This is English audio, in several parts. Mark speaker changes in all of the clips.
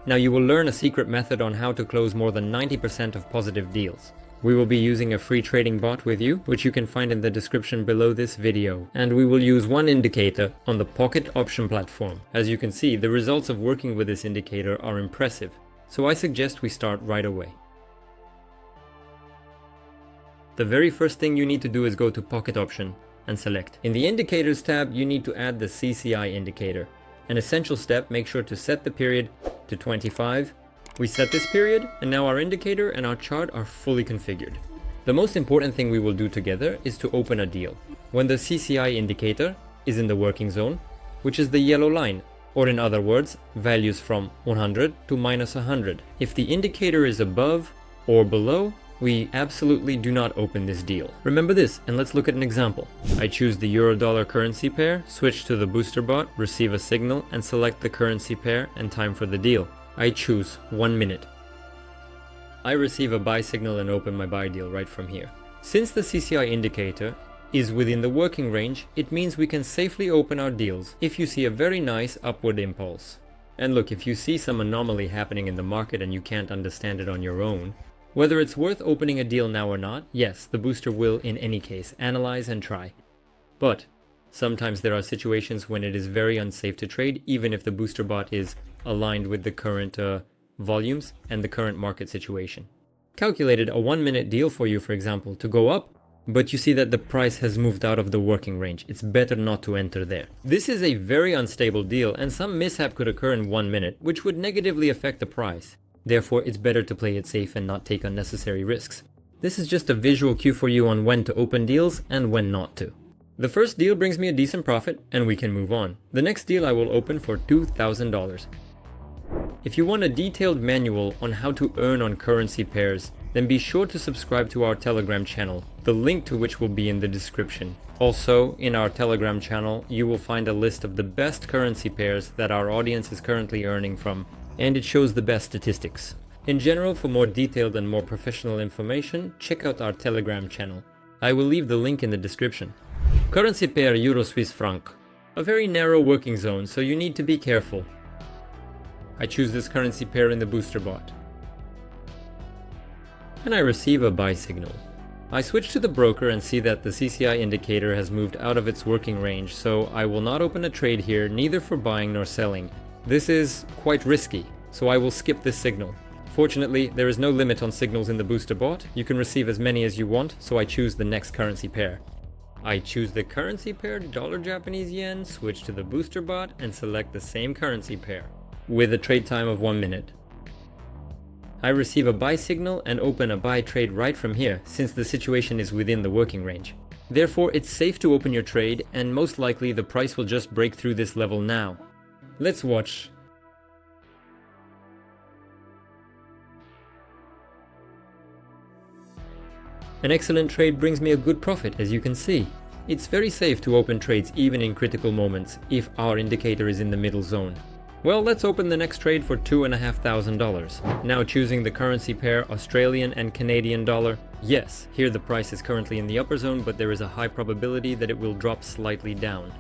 Speaker 1: Now you will learn a secret method on how to close more than 90% of positive deals. We will be using a free trading bot with you, which you can find in the description below this video. And we will use one indicator on the Pocket option platform. As you can see, the results of working with this indicator are impressive. So I suggest we start right away. The very first thing you need to do is go to Pocket option and select. In the Indicators tab, you need to add the CCI indicator. An essential step, make sure to set the period to 25. We set this period, and now our indicator and our chart are fully configured. The most important thing we will do together is to open a deal. When the CCI indicator is in the working zone, which is the yellow line, or in other words, values from 100 to -100. If the indicator is above or below, we absolutely do not open this deal. Remember this, and let's look at an example. I choose the euro-dollar currency pair, switch to the booster bot, receive a signal, and select the currency pair and time for the deal. I choose 1 minute. I receive a buy signal and open my buy deal right from here. Since the CCI indicator is within the working range, it means we can safely open our deals if you see a very nice upward impulse. And look, if you see some anomaly happening in the market and you can't understand it on your own, whether it's worth opening a deal now or not, yes, the booster will in any case analyze and try. But sometimes there are situations when it is very unsafe to trade, even if the booster bot is aligned with the current volumes and the current market situation. Calculated a 1 minute deal for you, for example, to go up, but you see that the price has moved out of the working range. It's better not to enter there. This is a very unstable deal, and some mishap could occur in 1 minute, which would negatively affect the price. Therefore, it's better to play it safe and not take unnecessary risks. This is just a visual cue for you on when to open deals and when not to. The first deal brings me a decent profit, and we can move on. The next deal I will open for $2,000. If you want a detailed manual on how to earn on currency pairs, then be sure to subscribe to our Telegram channel, the link to which will be in the description. Also, in our Telegram channel, you will find a list of the best currency pairs that our audience is currently earning from, and it shows the best statistics. In general, for more detailed and more professional information, check out our Telegram channel. I will leave the link in the description. Currency pair Euro-Swiss franc. A very narrow working zone, so you need to be careful. I choose this currency pair in the booster bot. And I receive a buy signal. I switch to the broker and see that the CCI indicator has moved out of its working range, so I will not open a trade here, neither for buying nor selling. This is quite risky, so I will skip this signal. Fortunately, there is no limit on signals in the booster bot. You can receive as many as you want, so I choose the next currency pair. I choose the currency pair dollar Japanese yen, switch to the booster bot, and select the same currency pair, with a trade time of 1 minute. I receive a buy signal and open a buy trade right from here, since the situation is within the working range. Therefore, it's safe to open your trade, and most likely the price will just break through this level now. Let's watch. An excellent trade brings me a good profit, as you can see. It's very safe to open trades even in critical moments, if our indicator is in the middle zone. Well, let's open the next trade for $2,500. Now choosing the currency pair Australian and Canadian dollar. Yes, here the price is currently in the upper zone, but there is a high probability that it will drop slightly down.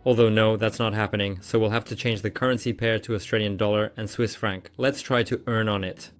Speaker 1: Although no, that's not happening, so we'll have to change the currency pair to Australian dollar and Swiss franc. Let's try to earn on it.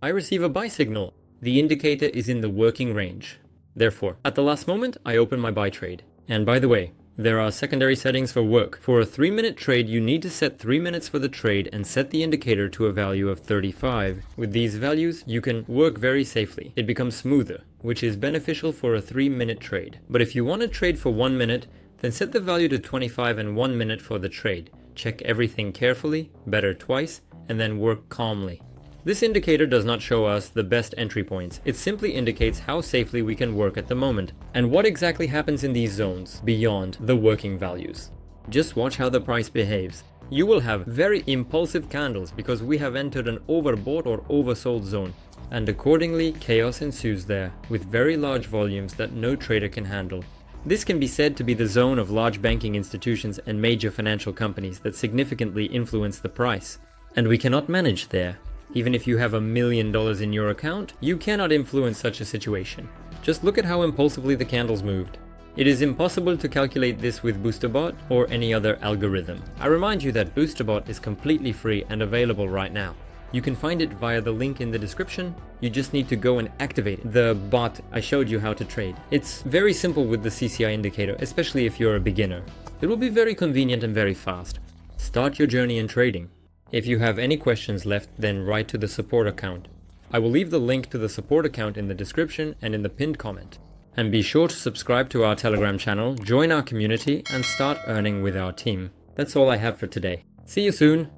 Speaker 1: I receive a buy signal. The indicator is in the working range. Therefore, at the last moment, I open my buy trade. And by the way, there are secondary settings for work. For a 3-minute trade, you need to set 3 minutes for the trade and set the indicator to a value of 35. With these values, you can work very safely. It becomes smoother, which is beneficial for a 3-minute trade. But if you want to trade for 1 minute, then set the value to 25 and 1 minute for the trade. Check everything carefully, better twice, and then work calmly. This indicator does not show us the best entry points. It simply indicates how safely we can work at the moment, and what exactly happens in these zones beyond the working values. Just watch how the price behaves. You will have very impulsive candles because we have entered an overbought or oversold zone, and accordingly chaos ensues there, with very large volumes that no trader can handle. This can be said to be the zone of large banking institutions and major financial companies that significantly influence the price, and we cannot manage there. Even if you have $1 million in your account, you cannot influence such a situation. Just look at how impulsively the candles moved. It is impossible to calculate this with BoosterBot or any other algorithm. I remind you that BoosterBot is completely free and available right now. You can find it via the link in the description. You just need to go and activate the bot I showed you how to trade. It's very simple with the CCI indicator, especially if you're a beginner. It will be very convenient and very fast. Start your journey in trading. If you have any questions left, then write to the support account. I will leave the link to the support account in the description and in the pinned comment. And be sure to subscribe to our Telegram channel, join our community, and start earning with our team. That's all I have for today. See you soon!